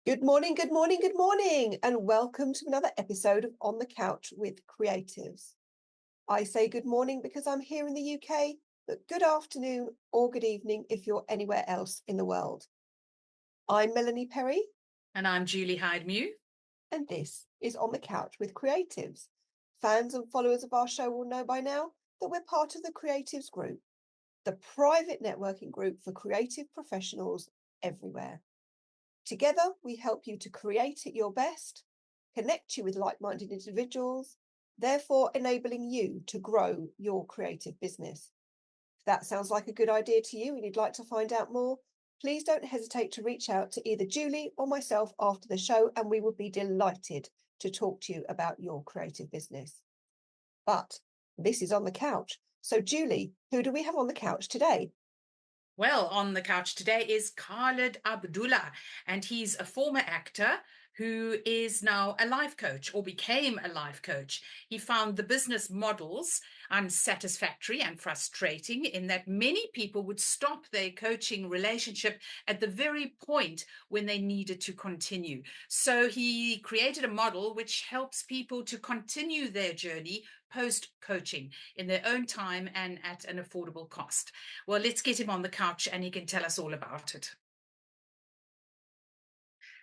Good morning, good morning, good morning, and welcome to another episode of On the Couch with Creatives. I say good morning because I'm here in the UK, but good afternoon or good evening if you're anywhere else in the world. I'm Melanie Perry. And I'm Julie Hyde-Mew. And this is On the Couch with Creatives. Fans and followers of our show will know by now that we're part of the Creatives Group, the private networking group for creative professionals everywhere. Together, we help you to create at your best, connect you with like-minded individuals, therefore enabling you to grow your creative business. If that sounds like a good idea to you and you'd like to find out more, please don't hesitate to reach out to either Julie or myself after the show, and we would be delighted to talk to you about your creative business. But this is On the Couch. So, Julie, who do we have on the couch today? Well, on the couch today is Khalid Abdullah, and he's a former actor who is now a life coach or became a life coach. He found the business models unsatisfactory and frustrating in that many people would stop their coaching relationship at the very point when they needed to continue. So he created a model which helps people to continue their journey post-coaching in their own time and at an affordable cost. Well, let's get him on the couch and he can tell us all about it.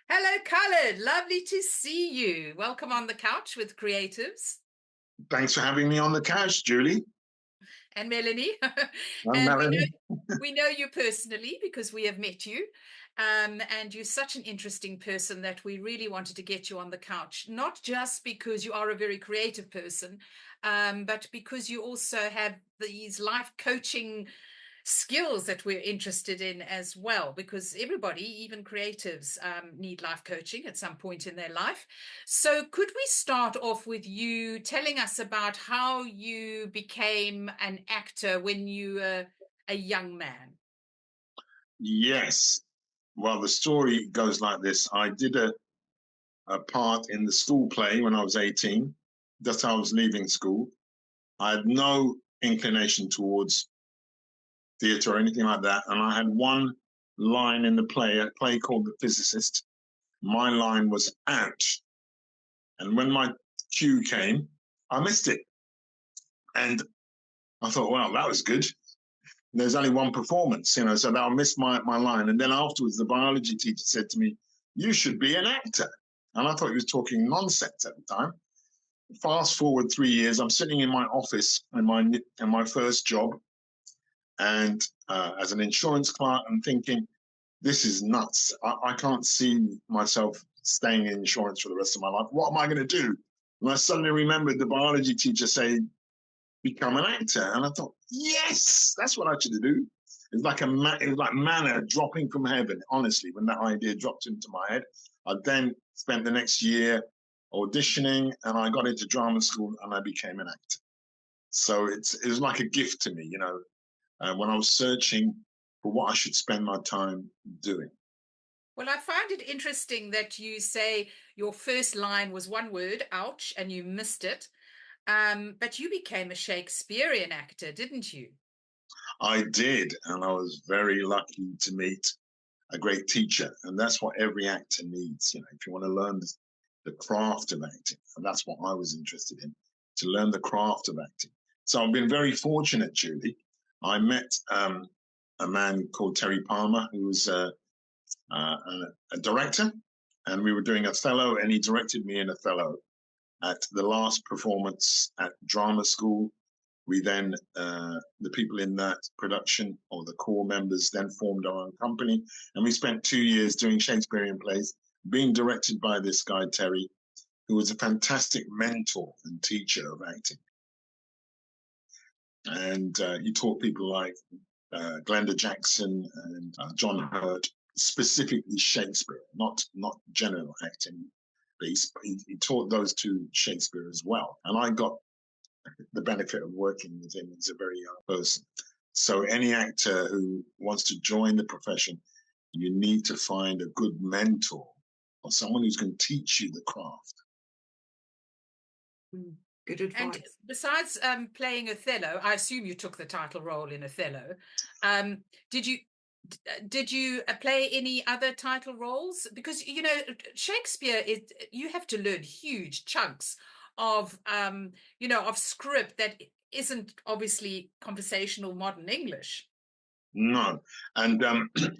Hello, Khalid. Lovely to see you. Welcome on the couch with Creatives. Thanks for having me on the couch, Julie. And Melanie. I'm Melanie. We know you personally because we have met you. And you're such an interesting person that we really wanted to get you on the couch, not just because you are a very creative person, but because you also have these life coaching skills that we're interested in as well, because everybody, even creatives, need life coaching at some point in their life. So could we start off with you telling us about how you became an actor when you were a young man? Yes. Well, the story goes like this. I did a part in the school play when I was 18. Just I was leaving school. I had no inclination towards theatre or anything like that. And I had one line in the play, a play called The Physicist. My line was out. And when my cue came, I missed it. And I thought, well, that was good. There's only one performance, so I missed my line. And then afterwards, the biology teacher said to me, you should be an actor. And I thought he was talking nonsense at the time. Fast forward 3 years, I'm sitting in my office in my first job, and as an insurance clerk, I'm thinking, this is nuts. I can't see myself staying in insurance for the rest of my life. What am I going to do? And I suddenly remembered the biology teacher saying, become an actor. And I thought, yes, that's what I should do. It was like manna dropping from heaven, honestly, when that idea dropped into my head. I then spent the next year auditioning, and I got into drama school and I became an actor. So it was like a gift to me, when I was searching for what I should spend my time doing. Well, I find it interesting that you say your first line was one word, ouch, and you missed it. But you became a Shakespearean actor, didn't you? I did, and I was very lucky to meet a great teacher, and that's what every actor needs. If you want to learn the craft of acting, and that's what I was interested in, to learn the craft of acting. So I've been very fortunate, Julie. I met a man called Terry Palmer, who was a director, and we were doing Othello, and he directed me in Othello. At the last performance at drama school, we then, the people in that production, or the core members, then formed our own company. And we spent 2 years doing Shakespearean plays, being directed by this guy, Terry, who was a fantastic mentor and teacher of acting. And he taught people like Glenda Jackson and John Hurt, specifically Shakespeare, not general acting. He taught those to Shakespeare as well. And I got the benefit of working with him as a very young person. So any actor who wants to join the profession, you need to find a good mentor or someone who's going to teach you the craft. Good advice. And besides playing Othello, I assume you took the title role in Othello. Did you Did you play any other title roles? Because, you know, Shakespeare is, you have to learn huge chunks of, you know, of script that isn't obviously conversational modern English. No. And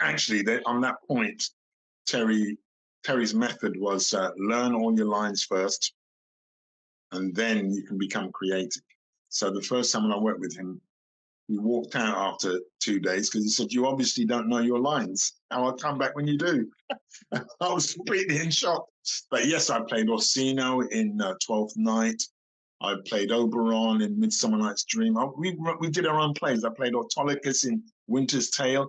actually, on that point, Terry's method was learn all your lines first, and then you can become creative. So the first time when I worked with him, he walked out after 2 days because he said, "You obviously don't know your lines. I'll come back when you do." I was completely in shock. But yes, I played Orsino in Twelfth Night. I played Oberon in Midsummer Night's Dream. We did our own plays. I played Autolycus in Winter's Tale.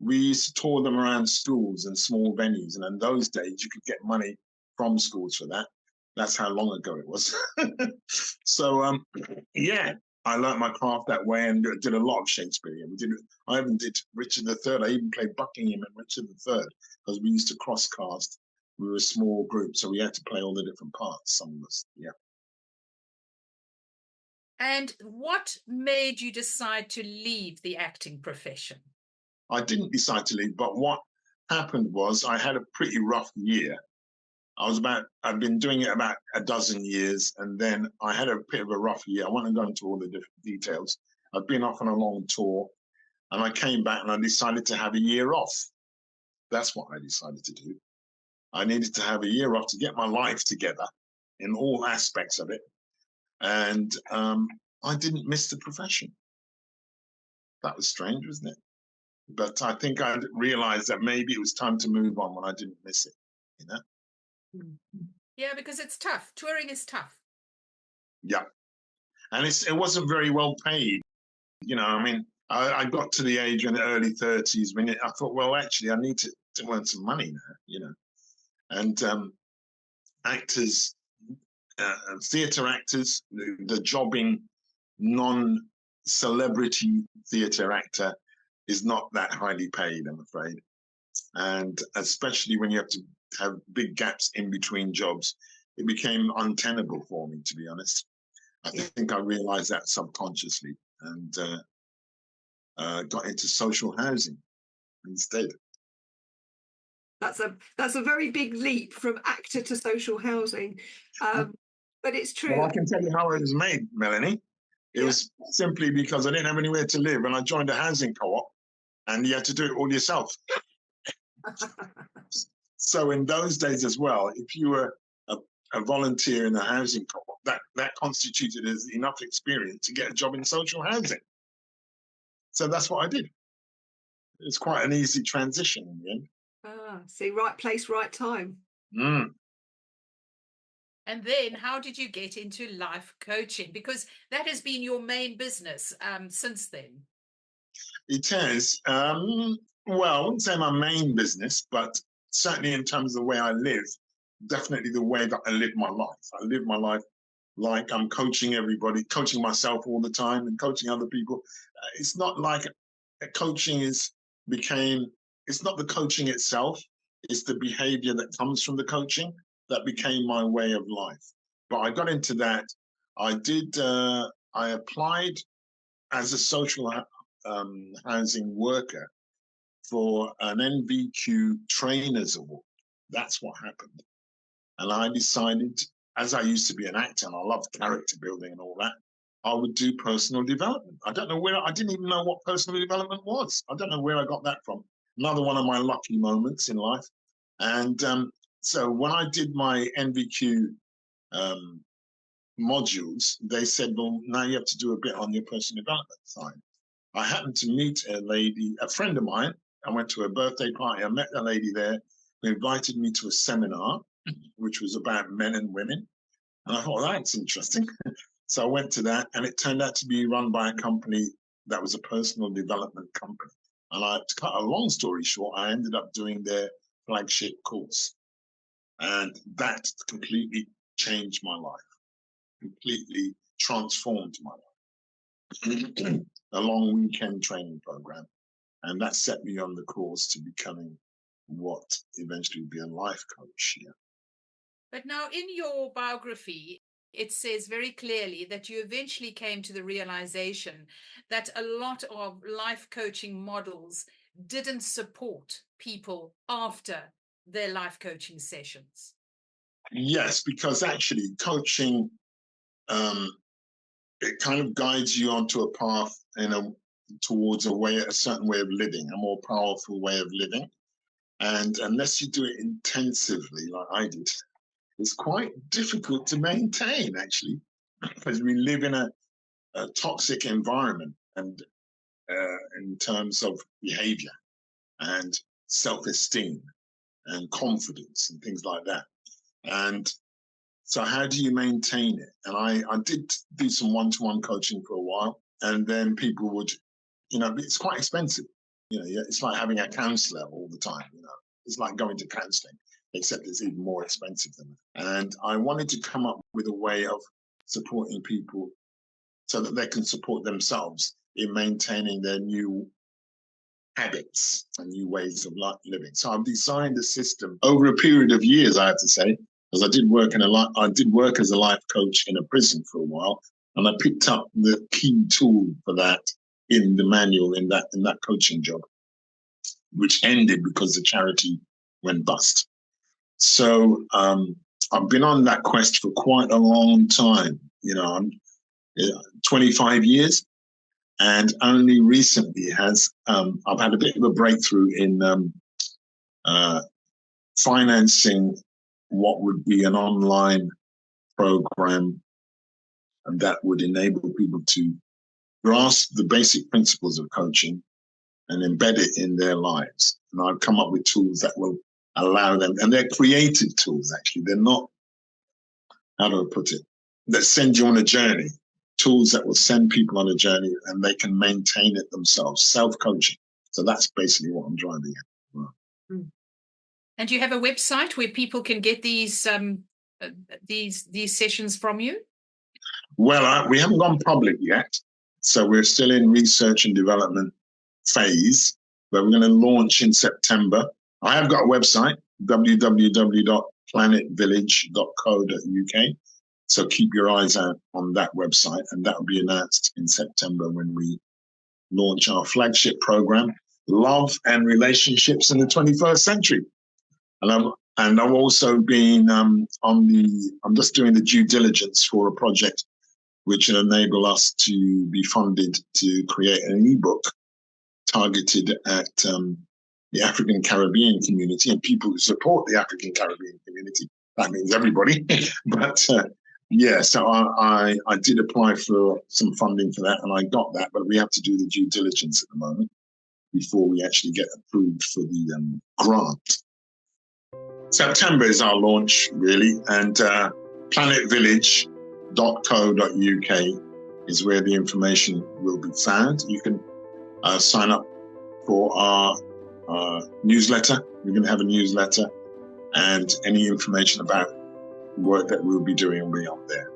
We used to tour them around schools and small venues. And in those days, you could get money from schools for that. That's how long ago it was. So, yeah, I learned my craft that way and did a lot of Shakespeare. I even did Richard III. I even played Buckingham and Richard III because we used to cross cast. We were a small group, so we had to play all the different parts. Some of us, yeah. And what made you decide to leave the acting profession? I didn't decide to leave, but what happened was I had a pretty rough year. I've been doing it about a dozen years, and then I had a bit of a rough year. I won't go into all the different details. I've been off on a long tour, and I came back and I decided to have a year off. That's what I decided to do. I needed to have a year off to get my life together in all aspects of it. And I didn't miss the profession. That was strange, wasn't it? But I think I realized that maybe it was time to move on when I didn't miss it, you know? Yeah, because it's tough. Touring is tough. Yeah. And it wasn't very well paid. You know, I mean, I got to the age in the early 30s when I thought, well, actually, I need to earn some money now, you know. And actors, theatre actors, the jobbing non-celebrity theatre actor is not that highly paid, I'm afraid. And especially when you have to have big gaps in between jobs, it became untenable for me, to be honest. I think I realized that subconsciously and got into social housing instead. That's a very big leap from actor to social housing. But it's true. Well, I can tell you how it was made, Melanie. It was simply because I didn't have anywhere to live and I joined a housing co-op and you had to do it all yourself. So in those days as well, if you were a volunteer in a housing co-op, that constituted as enough experience to get a job in social housing. So that's what I did. It's quite an easy transition in the end. See, right place, right time. Mm. And then how did you get into life coaching? Because that has been your main business since then. It has. Well, I wouldn't say my main business, but certainly in terms of the way I live, definitely the way that I live my life. I live my life like I'm coaching everybody, coaching myself all the time and coaching other people. It's not like coaching it's not the coaching itself, it's the behavior that comes from the coaching that became my way of life. But I got into that. I applied as a social housing worker for an NVQ Trainers Award. That's what happened. And I decided, as I used to be an actor and I loved character building and all that, I would do personal development. I didn't even know what personal development was. I don't know where I got that from. Another one of my lucky moments in life. And so when I did my NVQ modules, they said, well, now you have to do a bit on your personal development side. I happened to meet a friend of mine. I went to a birthday party. I met a lady there who invited me to a seminar, which was about men and women. And I thought, well, that's interesting. So I went to that, and it turned out to be run by a company that was a personal development company. And to cut a long story short, I ended up doing their flagship course. And that completely changed my life, completely transformed my life. A long weekend training program. And that set me on the course to becoming what eventually would be a life coach. Yeah. But now in your biography, it says very clearly that you eventually came to the realization that a lot of life coaching models didn't support people after their life coaching sessions? Yes, because actually coaching, it kind of guides you onto a path towards a certain way of living, a more powerful way of living. And unless you do it intensively, like I did, it's quite difficult to maintain, actually, because we live in a toxic environment, and in terms of behavior and self-esteem and confidence and things like that. And so how do you maintain it? And I did do some one-to-one coaching for a while, and then people would, it's quite expensive. It's like having a counselor all the time. It's like going to counseling, except it's even more expensive than that. And I wanted to come up with a way of supporting people so that they can support themselves in maintaining their new habits and new ways of living. So I've designed a system over a period of years, I have to say, because I did work as a life coach in a prison for a while, and I picked up the key tool for that in the manual in that coaching job, which ended because the charity went bust. So I've been on that quest for quite a long time. I'm 25 years. And only recently I've had a bit of a breakthrough in financing what would be an online program, and that would enable people to grasp the basic principles of coaching and embed it in their lives. And I've come up with tools that will allow them, and they're creative tools, actually. They're not, how do I put it, that send you on a journey. Tools that will send people on a journey and they can maintain it themselves, self-coaching. So that's basically what I'm driving at. Wow. And do you have a website where people can get these sessions from you? Well, we haven't gone public yet, so we're still in research and development phase, but we're going to launch in September. I have got a website, www.planetvillage.co.uk. So keep your eyes out on that website, and that will be announced in September when we launch our flagship program, Love and Relationships in the 21st Century. And I've also been I'm just doing the due diligence for a project which will enable us to be funded to create an ebook targeted at the African Caribbean community and people who support the African Caribbean community. That means everybody. But so I did apply for some funding for that, and I got that, but we have to do the due diligence at the moment before we actually get approved for the grant. September is our launch, really, and planetvillage.co.uk is where the information will be found. You can sign up for our newsletter. We're going to have a newsletter, and any information about work that we'll be doing will be up there.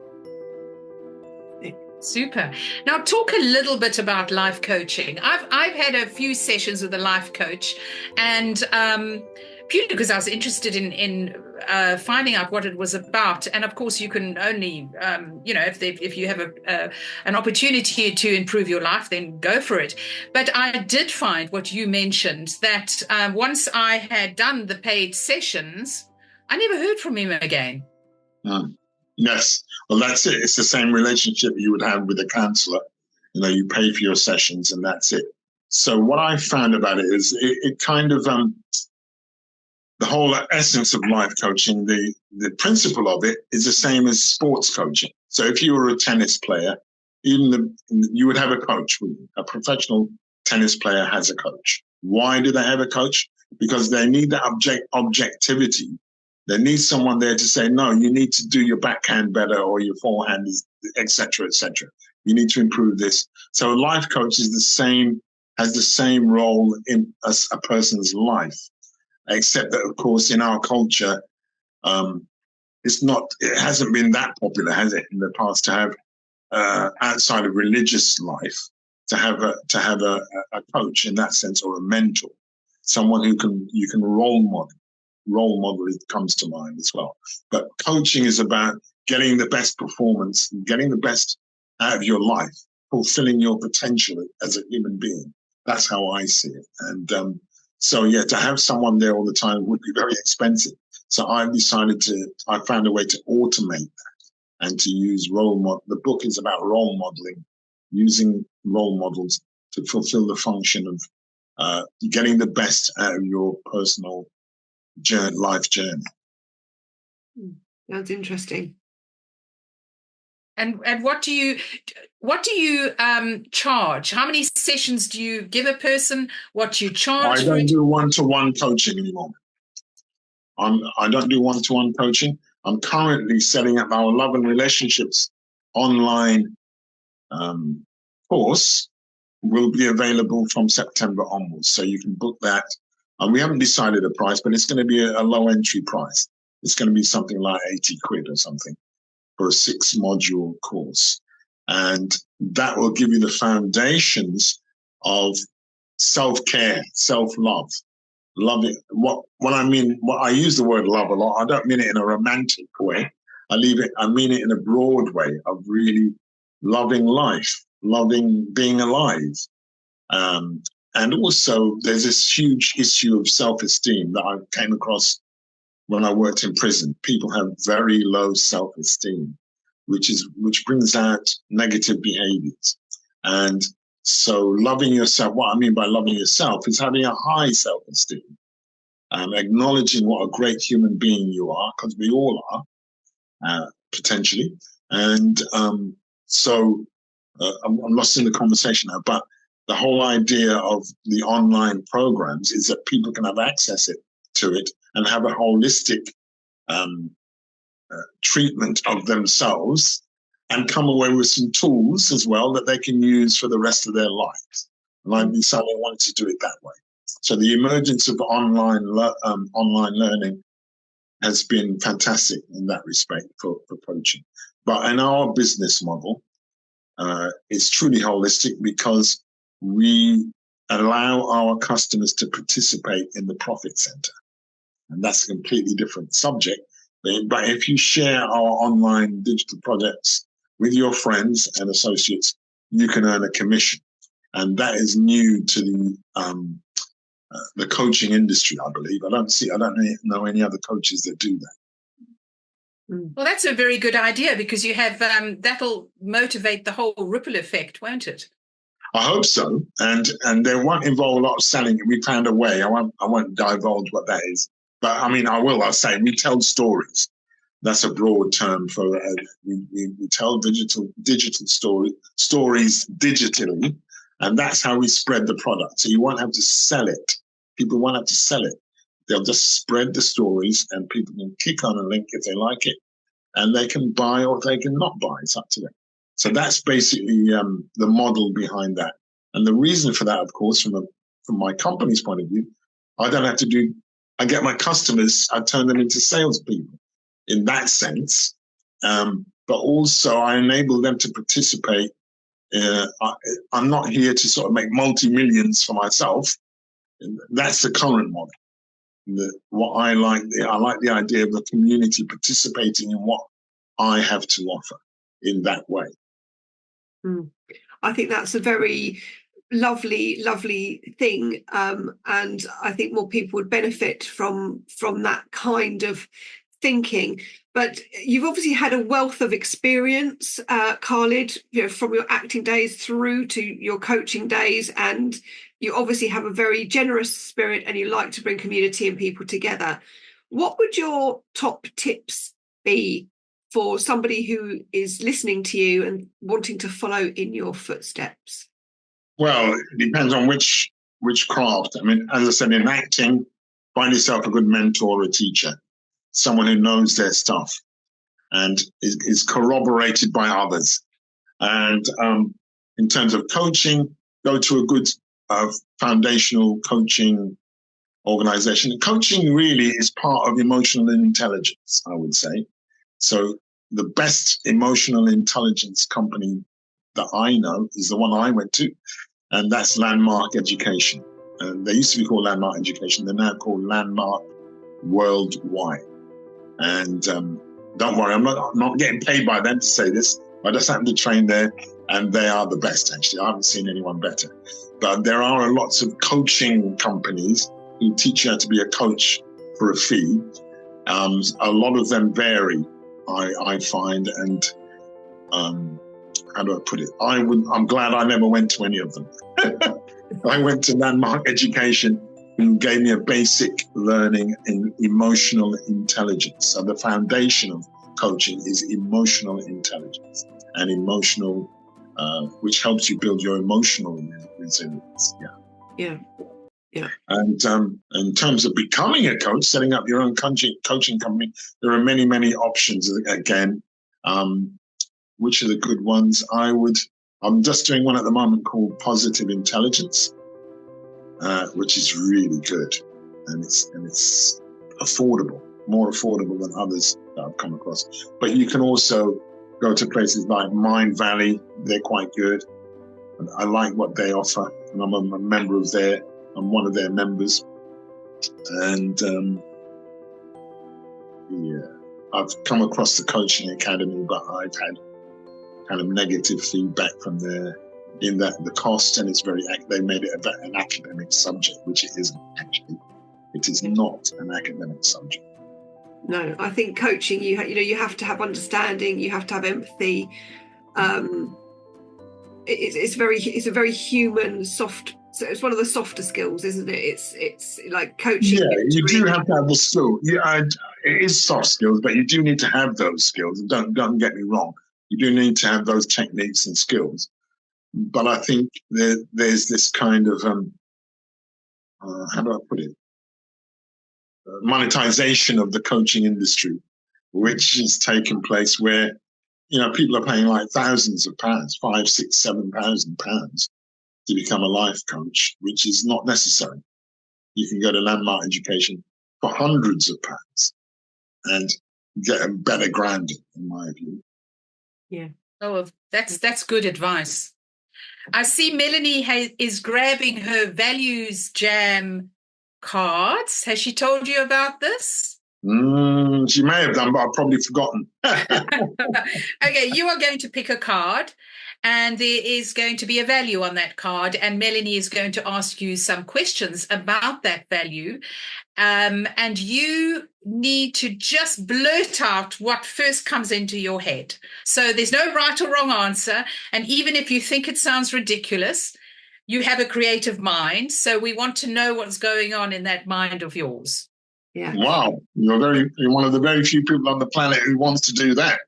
Super. Now talk a little bit about life coaching. I've had a few sessions with a life coach, and purely because I was interested in finding out what it was about. And of course, you can only, if you have an opportunity to improve your life, then go for it. But I did find what you mentioned, that once I had done the paid sessions, I never heard from him again. Yes. Well, that's it. It's the same relationship you would have with a counselor. You pay for your sessions and that's it. So what I found about it is it kind of, the whole essence of life coaching, the principle of it is the same as sports coaching. So if you were a tennis player, you would have a coach. A professional tennis player has a coach. Why do they have a coach? Because they need that objectivity. They need someone there to say, no, you need to do your backhand better, or your forehand is, et cetera, et cetera. You need to improve this. So a life coach is has the same role in a person's life, except that, of course, in our culture, it hasn't been that popular, has it, in the past, to have outside of religious life, to have a coach in that sense, or a mentor, someone who you can role model. Role model comes to mind as well. But coaching is about getting the best performance, getting the best out of your life, fulfilling your potential as a human being. That's how I see it. And so, yeah, to have someone there all the time would be very expensive. So I found a way to automate that and to use role model. The book is about role modeling, using role models to fulfill the function of getting the best out of your personal life journey. That's interesting. And what do you charge? How many sessions do you give a person? What do you charge? I don't do one-to-one coaching anymore. I don't do one-to-one coaching. I'm currently setting up our love and relationships online course. Will be available from September onwards, so you can book that. And we haven't decided a price, but it's going to be a low entry price. It's going to be something like 80 quid or something for a 6-module course. And that will give you the foundations of self-care, self-love, loving. What I use the word love a lot. I don't mean it in a romantic way. I mean it in a broad way of really loving life, loving being alive. And also there's this huge issue of self-esteem that I came across when I worked in prison. People have very low self-esteem, which brings out negative behaviors. And so loving yourself, what I mean by loving yourself is having a high self-esteem, acknowledging what a great human being you are, because we all are, potentially. And so I'm lost in the conversation now, but the whole idea of the online programs is that people can have access to it and have a holistic treatment of themselves and come away with some tools as well that they can use for the rest of their lives. And I decided I wanted to do it that way. So the emergence of online learning has been fantastic in that respect for coaching. But in our business model, it's truly holistic because we allow our customers to participate in the profit center. And that's a completely different subject. But if you share our online digital projects with your friends and associates, you can earn a commission. And that is new to the coaching industry, I believe. I don't know any other coaches that do that. Well, that's a very good idea because you have that'll motivate the whole ripple effect, won't it? I hope so. And there won't involve a lot of selling. We found a way. I won't divulge what that is. But I mean, I'll say we tell stories. That's a broad term for we tell digital stories digitally, and that's how we spread the product. So you won't have to sell it. People won't have to sell it. They'll just spread the stories, and people can click on a link if they like it, and they can buy or they can not buy. It's up to them. So that's basically the model behind that. And the reason for that, of course, from my company's point of view, I don't have to do. I get my customers. I turn them into salespeople in that sense, but also I enable them to participate. I'm not here to sort of make multi-millions for myself. That's the current model. I like the idea of the community participating in what I have to offer in that way. I think that's a very lovely thing, and I think more people would benefit from that kind of thinking. But you've obviously had a wealth of experience, Khalid, from your acting days through to your coaching days, and you obviously have a very generous spirit and you like to bring community and people together. What would your top tips be for somebody who is listening to you and wanting to follow in your footsteps? Well, it depends on which craft. I mean, as I said, in acting, find yourself a good mentor or a teacher, someone who knows their stuff and is corroborated by others. And in terms of coaching, go to a good foundational coaching organization. And coaching really is part of emotional intelligence, I would say. So the best emotional intelligence company that I know is the one I went to, and that's Landmark Education. And they used to be called Landmark Education. They're now called Landmark Worldwide. And don't worry, I'm not getting paid by them to say this. I just happened to train there, and they are the best, actually. I haven't seen anyone better. But there are lots of coaching companies who teach you how to be a coach for a fee. A lot of them vary, I find, and how do I put it? I'm glad I never went to any of them. I went to Landmark Education, who gave me a basic learning in emotional intelligence. So the foundation of coaching is emotional intelligence and emotional, which helps you build your emotional resilience. Yeah. And in terms of becoming a coach, setting up your own coaching company, there are many, many options. Again, which are the good ones? I'm just doing one at the moment called Positive Intelligence, which is really good, and it's affordable, more affordable than others that I've come across. But you can also go to places like Mind Valley; they're quite good. And I like what they offer, and I'm a member of I'm one of their members, and I've come across the Coaching Academy, but I've had kind of negative feedback from in that the cost, and they made it an academic subject, which it isn't actually. It is not an academic subject. No, I think coaching, you have to have understanding, you have to have empathy. It's a very human, soft. So it's one of the softer skills, isn't it? It's like coaching. Yeah, you do have to have the skill. It is soft skills, but you do need to have those skills. Don't get me wrong. You do need to have those techniques and skills. But I think there's this kind of how do I put it? Monetization of the coaching industry, which is taking place where people are paying like thousands of pounds, 5, 6, 7,000 pounds to become a life coach, which is not necessary. You can go to Landmark Education for hundreds of pounds and get a better grounding, in my view. Yeah. Oh, that's good advice. I see Melanie is grabbing her Values Jam cards. Has she told you about this? She may have done, but I've probably forgotten. Okay, you are going to pick a card, and there is going to be a value on that card, and Melanie is going to ask you some questions about that value. And you need to just blurt out what first comes into your head. So there's no right or wrong answer. And even if you think it sounds ridiculous, you have a creative mind. So we want to know what's going on in that mind of yours. Yeah. Wow. You're one of the very few people on the planet who wants to do that.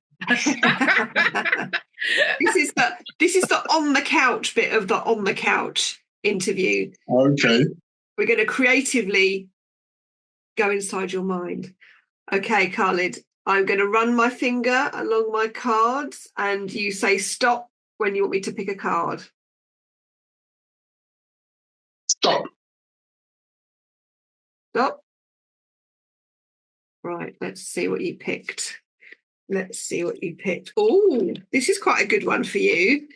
This is the on the couch bit of the on the couch interview. Okay. We're going to creatively go inside your mind. Okay, Khalid, I'm going to run my finger along my cards, and you say stop when you want me to pick a card. Stop. Stop. Right, let's see what you picked. Oh, this is quite a good one for you.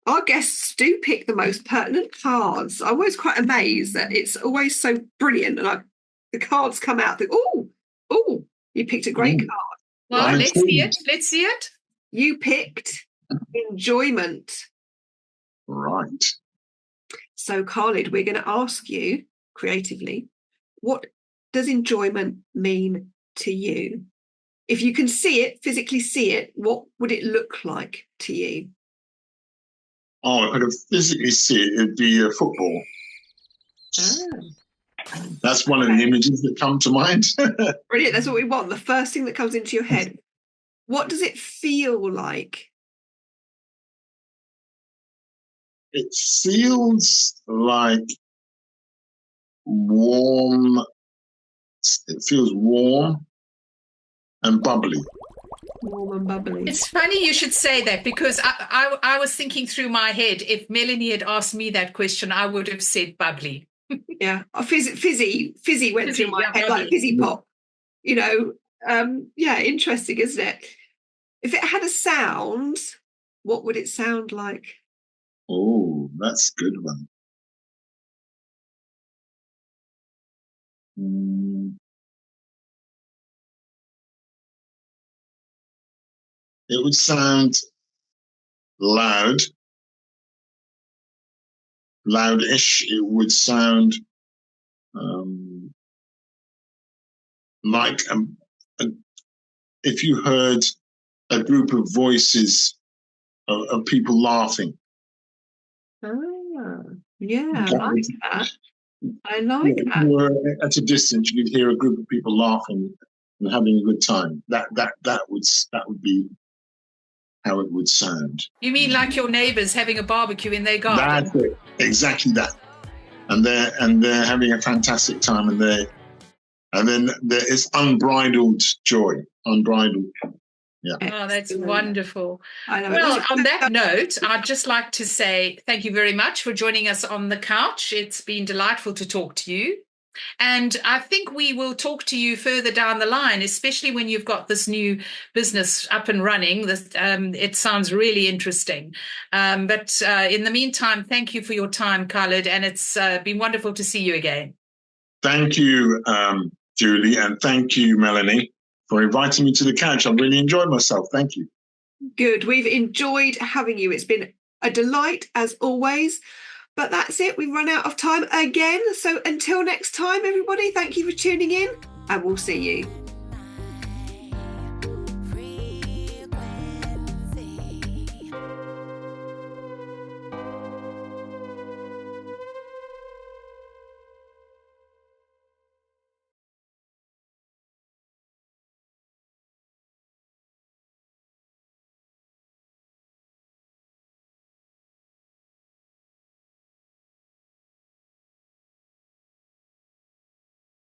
Our guests do pick the most pertinent cards. I'm always quite amazed that it's always so brilliant. And the cards come out, oh, you picked a great card. Well, let's see it. Let's see it. You picked enjoyment. Right. So, Khalid, we're going to ask you creatively, what does enjoyment mean to you? If you can see it, physically see it, what would it look like to you? Oh, if I could physically see it, it'd be a football. That's one of the images that come to mind. Brilliant. That's what we want. The first thing that comes into your head. What does it feel like? It feels like warm. It feels warm and bubbly. Warm and bubbly. It's funny you should say that, because I was thinking through my head, if Melanie had asked me that question, I would have said bubbly. Yeah. Fizzy went through my head, like fizzy pop. Yeah, interesting, isn't it? If it had a sound, what would it sound like? Oh, that's a good one. It would sound loudish. It would sound like if you heard a group of voices of people laughing. Yeah, I like that. I like that. If you were at a distance, you could hear a group of people laughing and having a good time. That would be how it would sound. You mean like your neighbours having a barbecue in their garden? That's it. Exactly that. And they're having a fantastic time, and then there is unbridled joy. Unbridled. Yeah. Oh, that's wonderful. I know. Well, on that note, I'd just like to say thank you very much for joining us on the couch. It's been delightful to talk to you. And I think we will talk to you further down the line, especially when you've got this new business up and running. It sounds really interesting. But in the meantime, thank you for your time, Khalid, and it's been wonderful to see you again. Thank you, Julie, and thank you, Melanie, for inviting me to the couch. I've really enjoyed myself. Thank you. Good. We've enjoyed having you. It's been a delight, as always. But that's it. We've run out of time again. So until next time, everybody, thank you for tuning in, and we'll see you.